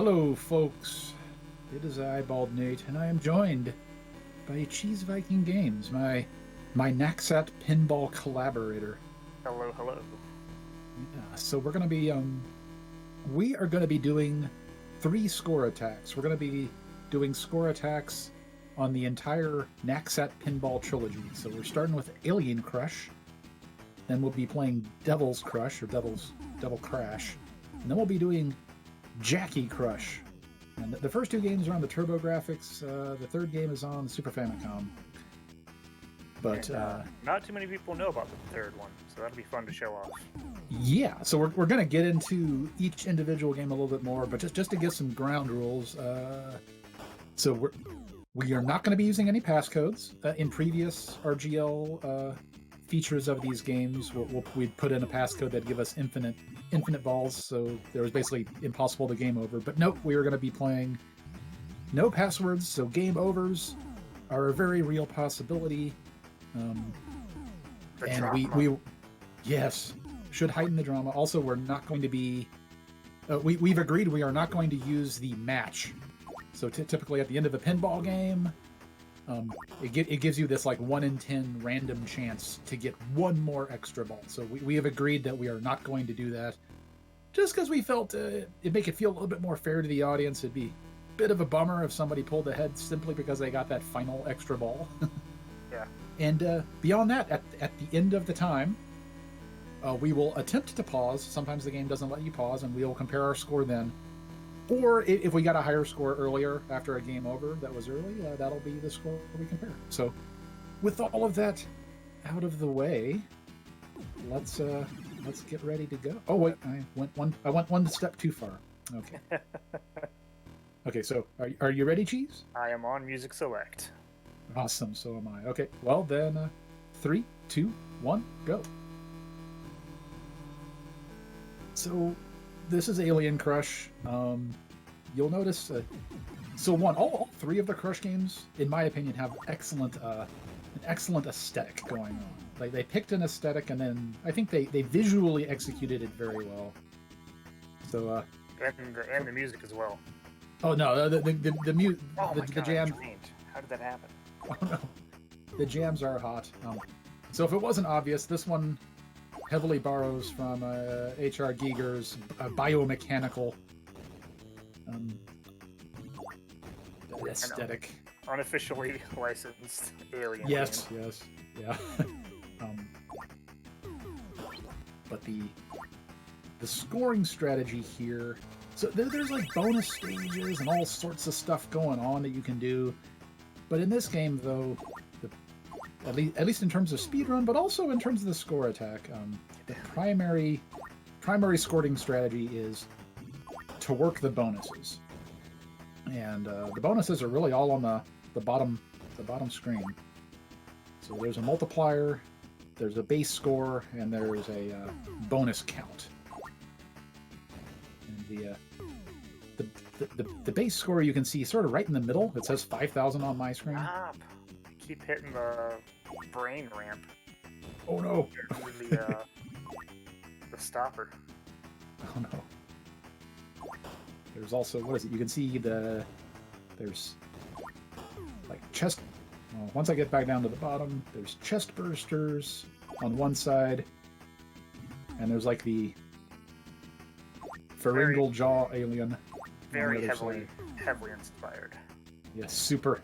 Hello, folks. It is I, baldnate, and I am joined by CheeseVikingGa, my Naxat pinball collaborator. Hello, hello. Yeah, so we are gonna be doing 3 score attacks. We're gonna be doing score attacks on the entire Naxat pinball trilogy. So we're starting with Alien Crush, then we'll be playing Devil's Crush or Devil Crash, and then we'll be doing Jackie Crush. And the first 2 games are on the TurboGrafx. The third game is on the Super Famicom. But not too many people know about the third one, so that'll be fun to show off. Yeah, so we're going to get into each individual game a little bit more, but just to give some ground rules. So we are not going to be using any passcodes. In previous RGL features of these games, we'd put in a passcode that give us infinite balls, so there was basically impossible to game over. But nope, we are going to be playing no passwords, so game overs are a very real possibility. And we yes, should heighten the drama. Also, we're not going to be we've agreed we are not going to use the match. So typically at the end of a pinball game, it gives you this like 1 in 10 random chance to get one more extra ball. So we have agreed that we are not going to do that, just because we felt it'd make it feel a little bit more fair to the audience. It'd be a bit of a bummer if somebody pulled ahead simply because they got that final extra ball. Yeah. And beyond that, at the end of the time, we will attempt to pause. Sometimes the game doesn't let you pause, and we will compare our score then. Or if we got a higher score earlier after a game over that was early, that'll be the score we compare. So with all of that out of the way, let's get ready to go. Oh wait, I went one step too far. Okay. Okay, so are you ready, Cheese? I am on Music Select. Awesome, so am I. Okay, well then, 3, 2, 1, go. So this is Alien Crush. You'll notice, so all 3 of the Crush games, in my opinion, have an excellent aesthetic going on. Like they picked an aesthetic, and then I think they visually executed it very well. So and the music as well. Oh no, the jam. How did that happen? Oh no, the jams are hot. So if it wasn't obvious, this one heavily borrows from H.R. Giger's biomechanical aesthetic. Unofficially licensed Alien. Yes, game. yes, yeah. But the scoring strategy here. So there's like bonus stages and all sorts of stuff going on that you can do. But in this game, though, at least in terms of speedrun, but also in terms of the score attack, the primary scoring strategy is to work the bonuses. And the bonuses are really all on the bottom screen. So there's a multiplier, there's a base score, and there's a bonus count. And the base score you can see sort of right in the middle. It says 5,000 on my screen. Stop! I keep hitting the brain ramp. Oh no! The stopper. Oh no! There's also, what is it? You can see there's like chest. Well, once I get back down to the bottom, there's chest bursters on one side, and there's like the pharyngeal jaw alien. Very heavily inspired. Yeah, super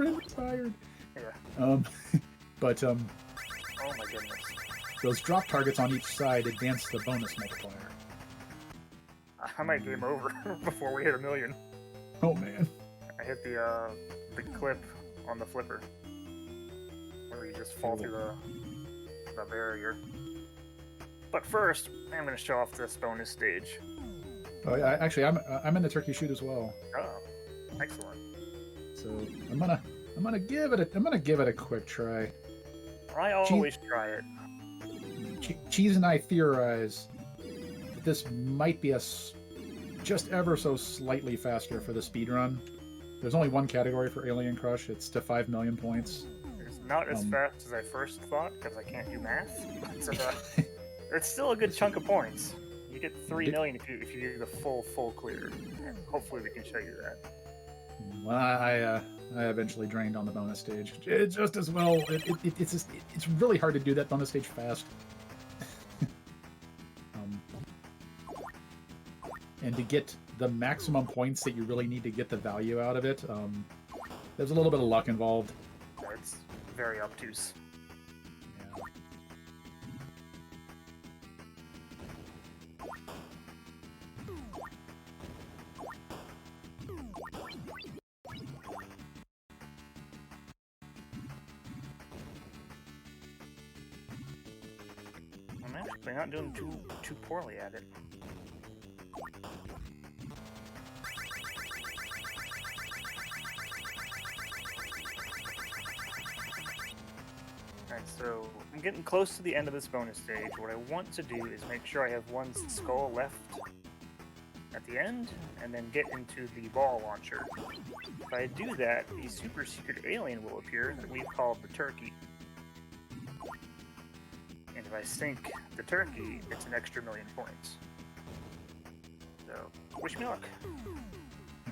inspired. Yeah. But oh my goodness. Those drop targets on each side advance the bonus multiplier. I might game over before we hit 1 million. Oh man. I hit the clip on the flipper, where you just fall through the barrier. But first, I'm going to show off this bonus stage. Oh, yeah, actually, I'm in the turkey shoot as well. Oh, excellent. So I'm gonna give it a quick try. I always try it. Cheese and I theorize that this might be just ever so slightly faster for the speedrun. There's only one category for Alien Crush. It's to 5 million points. It's not as fast as I first thought because I can't do math. But, it's still a good chunk of points. You get 3 million if you do the full clear. And hopefully we can show you that. Well, I eventually drained on the bonus stage. It's just as well. It's really hard to do that bonus stage fast. And to get the maximum points that you really need to get the value out of it, there's a little bit of luck involved. It's very obtuse. Yeah. I'm actually not doing too poorly at it. Alright, so I'm getting close to the end of this bonus stage. What I want to do is make sure I have one skull left at the end, and then get into the ball launcher. If I do that, a super secret alien will appear that we've called the turkey. And if I sink the turkey, it's an extra 1,000,000 points. So, wish me luck.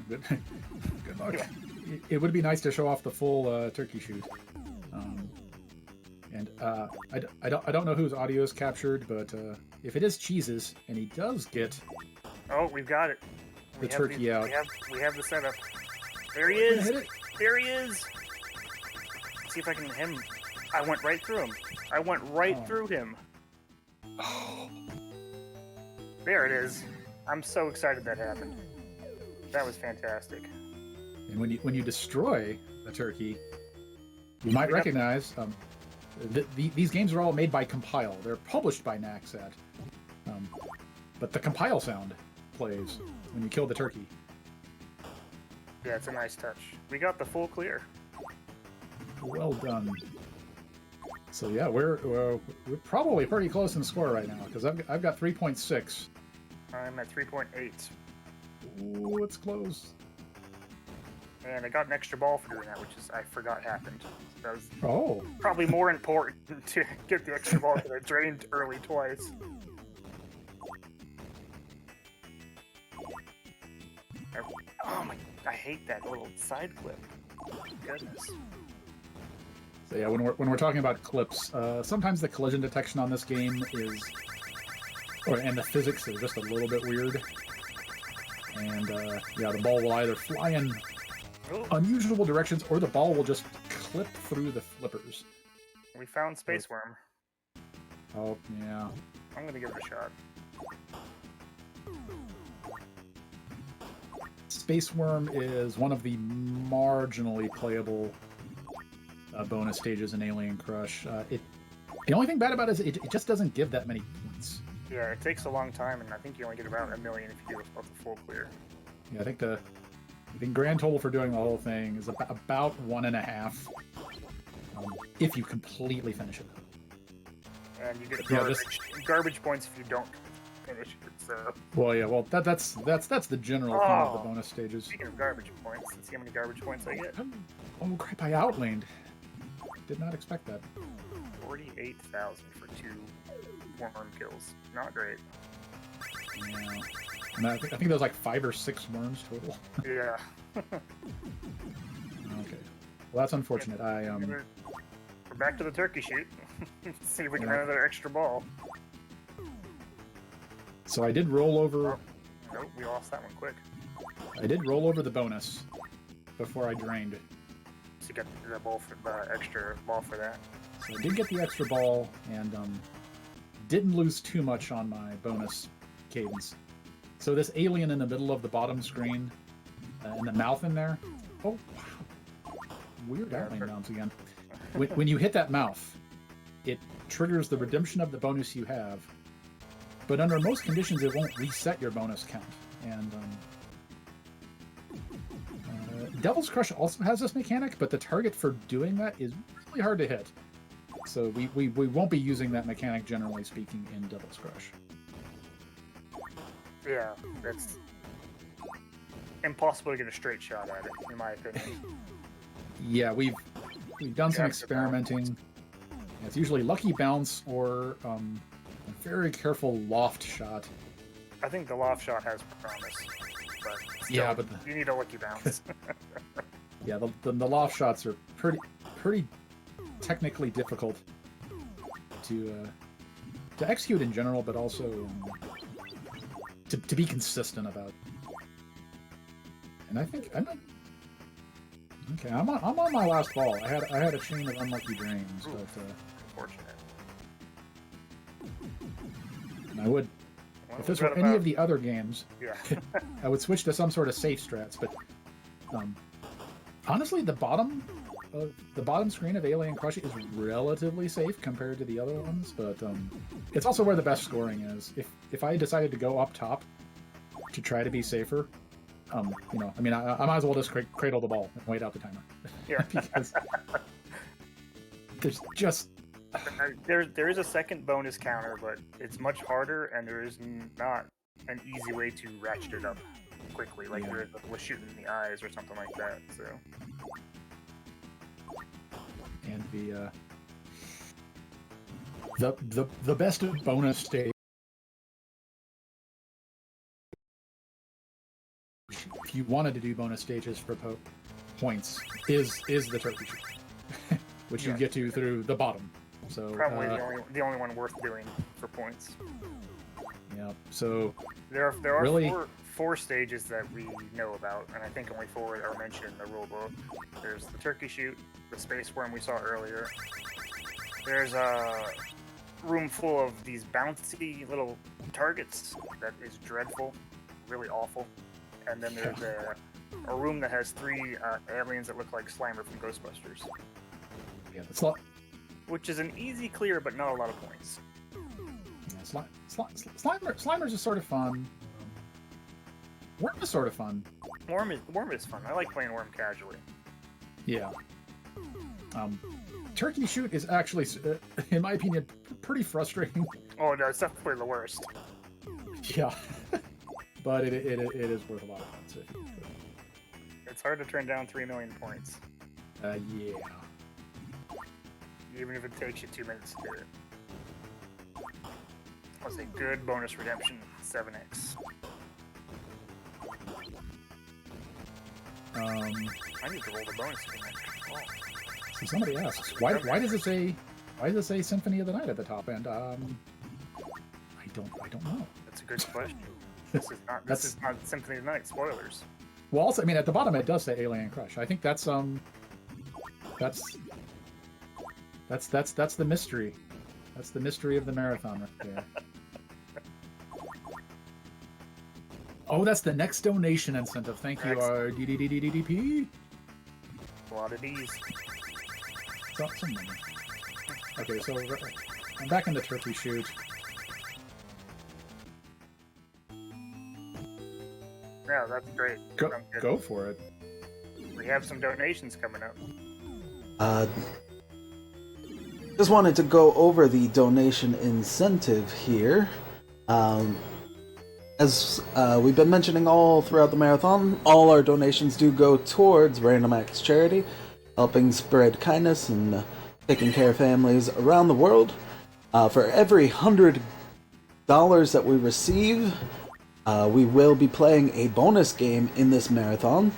Good, good luck. Yeah. It would be nice to show off the full turkey shoot. I don't know whose audio is captured, but if it is Cheese's, and he does get... Oh, we've got it. The turkey out. We have the setup. There he is! There he is! Let's see if I can hit him. I went right through him. I went right through him. Oh. There it is. I'm so excited that happened. That was fantastic. And when you destroy a turkey, you might recognize... these games are all made by Compile. They're published by Naxat. But the Compile sound plays when you kill the turkey. Yeah, it's a nice touch. We got the full clear. Well done. So yeah, we're probably pretty close in score right now, because I've got 3.6. I'm at 3.8. Ooh, it's close. And I got an extra ball for doing that, which is I forgot happened. So that was probably more important to get the extra ball because I drained early twice. Oh my! I hate that little side clip. Goodness. So yeah, when we're talking about clips, sometimes the collision detection on this game is, and the physics are just a little bit weird. And yeah, the ball will either fly in unusual directions, or the ball will just clip through the flippers. We found Space Worm. Oh, yeah. I'm gonna give it a shot. Space Worm is one of the marginally playable bonus stages in Alien Crush. The only thing bad about it is it just doesn't give that many points. Yeah, it takes a long time, and I think you only get about 1,000,000 if you do the full clear. Yeah, I think the grand total for doing the whole thing is about 1.5, if you completely finish it. And you get garbage points if you don't finish it. So. Well, yeah, well that's the general theme of the bonus stages. Speaking of garbage points, let's see how many garbage points I get. Oh crap! I outlaned. Did not expect that. 48,000 for 2 worm kills. Not great. Yeah. And I think there's like 5 or 6 worms total. Yeah. Okay. Well, that's unfortunate. We're back to the turkey shoot. See if we can have another extra ball. So I did roll over... Oh, nope, we lost that one quick. I did roll over the bonus before I drained. So you got the extra ball for that. So I did get the extra ball, and didn't lose too much on my bonus cadence. So this alien in the middle of the bottom screen, and the mouth in there... Oh, wow. Weird outline bounce again. When you hit that mouth, it triggers the redemption of the bonus you have, but under most conditions it won't reset your bonus count. And Devil's Crush also has this mechanic, but the target for doing that is really hard to hit. So we won't be using that mechanic, generally speaking, in Devil's Crush. Yeah, that's impossible to get a straight shot at it, in my opinion. Yeah, we've done some experimenting. It's usually lucky bounce or a very careful loft shot I think the loft shot has promise, but still, Yeah, but you need a lucky bounce. yeah, the loft shots are pretty technically difficult to execute in general, but also to be consistent about. And I think okay. I'm on my last ball. I had a chain of unlucky drains, but Unfortunate. and I would, Well, if this were any of the other games, yeah. I would switch to some sort of safe strats. But honestly, the bottom screen of Alien Crush is relatively safe compared to the other ones. But it's also where the best scoring is. If I decided to go up top to try to be safer, you know, I mean, I might as well just cradle the ball and wait out the timer. Yeah. Because there's just there is a second bonus counter, but it's much harder, and there is not an easy way to ratchet it up quickly, like there is with shooting in the eyes or something like that. So. And the best bonus stage, if you wanted to do bonus stages for points, is the turkey shoot, which you get to through the bottom. So probably the only one worth doing for points. Yeah. So there are really four stages that we know about, and I think only 4 are mentioned in the rulebook. There's the turkey shoot, the space worm we saw earlier. There's a room full of these bouncy little targets that is dreadful, really awful. And then there's a room that has 3 aliens that look like Slimer from Ghostbusters. Yeah, that's a lot. Which is an easy clear, but not a lot of points. Yeah, Slimers is sort of fun. Worm is sort of fun. Worm is fun. I like playing Worm casually. Yeah. Turkey shoot is actually, in my opinion, pretty frustrating. Oh no, it's definitely the worst. Yeah. But it is worth a lot of fun. So it's hard to turn down 3 million points. Yeah. Even if it takes you 2 minutes to do it. That's a good bonus redemption, 7x. I need to roll the bonus again. Oh. So somebody asks, why does it say Symphony of the Night at the top end? I don't know. That's a good question. This is not Symphony of the Night. Spoilers. Well, also, I mean, at the bottom it does say Alien Crush. I think that's the mystery. That's the mystery of the marathon right there. Oh, that's the next donation incentive. Thank you, RGLtv. A lot of these. Some money. Okay, so I'm back in the turkey shoot. Yeah, that's great. Go for it. We have some donations coming up. Just wanted to go over the donation incentive here. As we've been mentioning all throughout the marathon, all our donations do go towards Random Acts Charity, helping spread kindness and taking care of families around the world. For every $100 that we receive, we will be playing a bonus game in this marathon.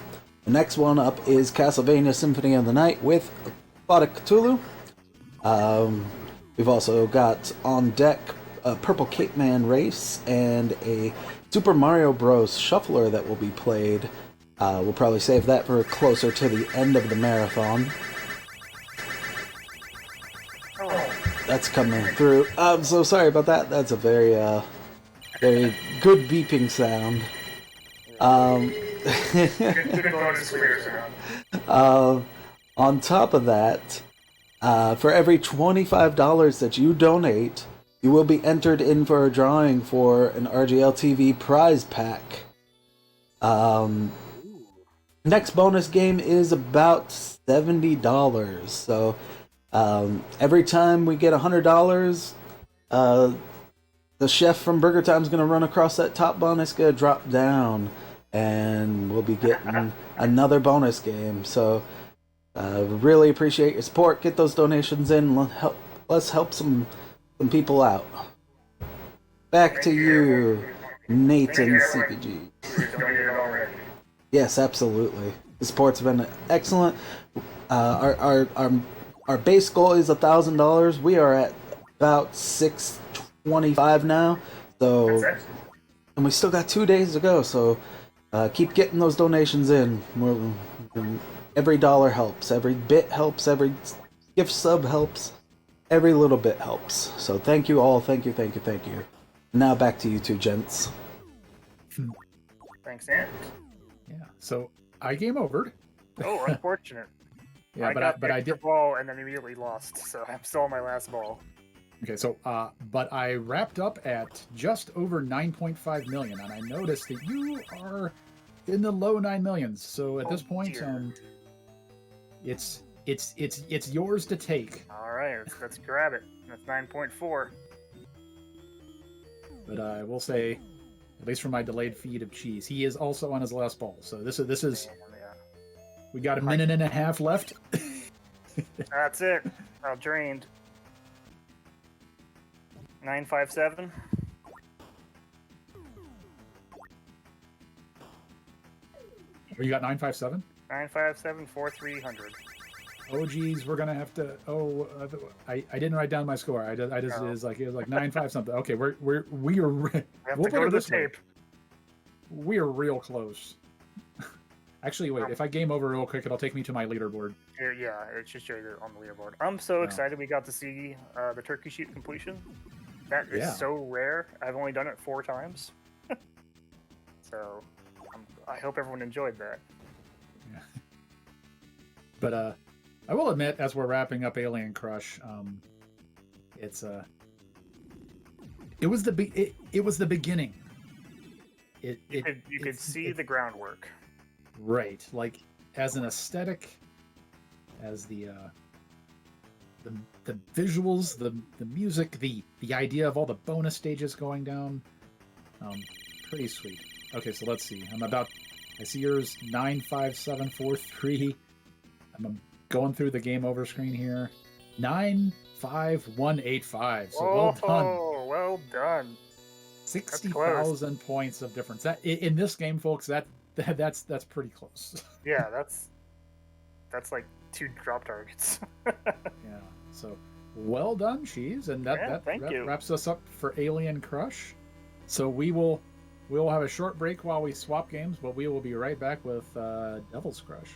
The next one up is Castlevania Symphony of the Night with Plot of Cthulhu. We've also got on deck a Purple Cape Man race and a Super Mario Bros. Shuffler that will be played. We'll probably save that for closer to the end of the marathon. That's coming through. I'm so sorry about that. That's a very good beeping sound. On top of that, for every $25 that you donate, you will be entered in for a drawing for an RGLtv prize pack. Next bonus game is about $70. So every time we get $100, the chef from Burger Time's gonna run across that top bonus, gonna drop down, and we'll be getting another bonus game. So really appreciate your support. Get those donations in. Let's help some people out. Back to you. Nate Thank and you, everyone. CPG. Who's donated already. Yes, absolutely. The support's been excellent. Our base goal is $1,000. We are at about 625 now. That's So, it. and we still got 2 days to go. So, keep getting those donations in. Every dollar helps. Every bit helps. Every gift sub helps. Every little bit helps. So, thank you all. Thank you. Thank you. Thank you. Now back to you two gents. Thanks, Ant. Yeah. So I game overed. Oh, unfortunate. Yeah, I but got the I extra did. ball and then immediately lost, so I'm still on my last ball. Okay, so but I wrapped up at just over 9.5 million, and I noticed that you are in the low 9 millions. So at this point, dear. it's yours to take. All right, let's grab it. That's 9.4. But I will say, at least for my delayed feed of Cheese, he is also on his last ball. So this is Yeah. we got a minute and a half left. That's it. I'll drained. 957. Or you got 957? 957 4300. Oh geez, we're gonna have to. Oh, I didn't write down my score. I just No. it was like 9-5 something. Okay, we are. I have We'll to go put to it the this way. tape. We are real close. Actually, wait. If I game over real quick, it'll take me to my leaderboard. Here, yeah, it should show you on the leaderboard. I'm so Yeah. excited we got to see the turkey shoot completion. That is Yeah. so rare. I've only done it 4 times. So I hope everyone enjoyed that. Yeah. But I will admit, as we're wrapping up Alien Crush, it's it was the beginning. You could see the groundwork. Right, like as an aesthetic, as the visuals, the music, the idea of all the bonus stages going down, pretty sweet. Okay, so let's see. I see yours 95743. I'm going through the game over screen here. 95185. So well done. Oh, well done. 60,000 points of difference. That in this game, folks, that's pretty close. Yeah, that's like 2 drop targets. Yeah. So well done, Cheese, and that thank you. wraps us up for Alien Crush. So we will have a short break while we swap games, but we will be right back with Devil's Crush.